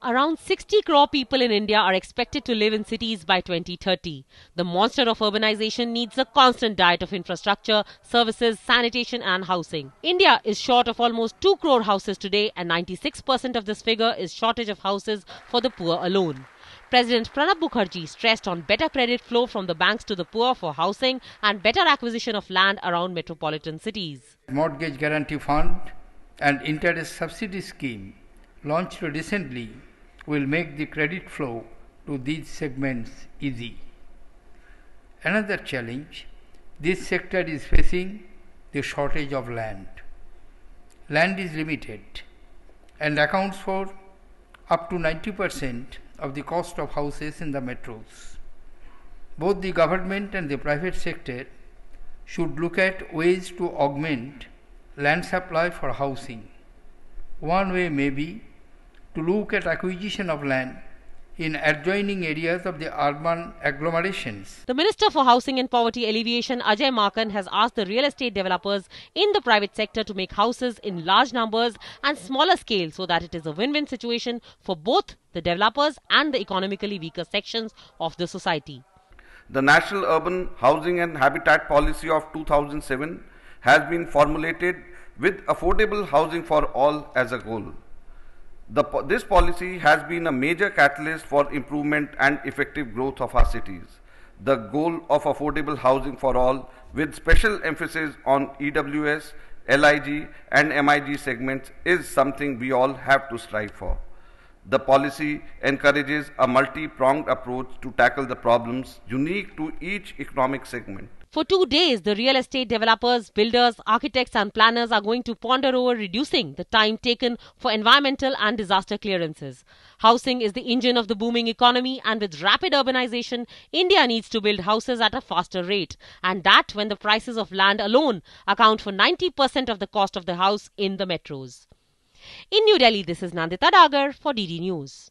Around 60 crore people in India are expected to live in cities by 2030. The monster of urbanization needs a constant diet of infrastructure, services, sanitation and housing. India is short of almost 2 crore houses today, and 96% of this figure is shortage of houses for the poor alone. President Pranab Mukherjee stressed on better credit flow from the banks to the poor for housing and better acquisition of land around metropolitan cities. Mortgage Guarantee Fund and Interest Subsidy Scheme launched recently will make the credit flow to these segments easy. Another challenge this sector is facing the shortage of land. Land is limited and accounts for up to 90% of the cost of houses in the metros. Both the government and the private sector should look at ways to augment land supply for housing. One way may be to look at acquisition of land in adjoining areas of the urban agglomerations. The Minister for Housing and Poverty Alleviation, Ajay Maken, has asked the real estate developers in the private sector to make houses in large numbers and smaller scale so that it is a win-win situation for both the developers and the economically weaker sections of the society. The National Urban Housing and Habitat Policy of 2007 has been formulated with affordable housing for all as a goal. This policy has been a major catalyst for improvement and effective growth of our cities. The goal of affordable housing for all, with special emphasis on EWS, LIG and MIG segments, is something we all have to strive for. The policy encourages a multi-pronged approach to tackle the problems unique to each economic segment. For 2 days, the real estate developers, builders, architects and planners are going to ponder over reducing the time taken for environmental and disaster clearances. Housing is the engine of the booming economy, and with rapid urbanization, India needs to build houses at a faster rate, and that when the prices of land alone account for 90% of the cost of the house in the metros. In New Delhi, this is Nandita Dagar for DD News.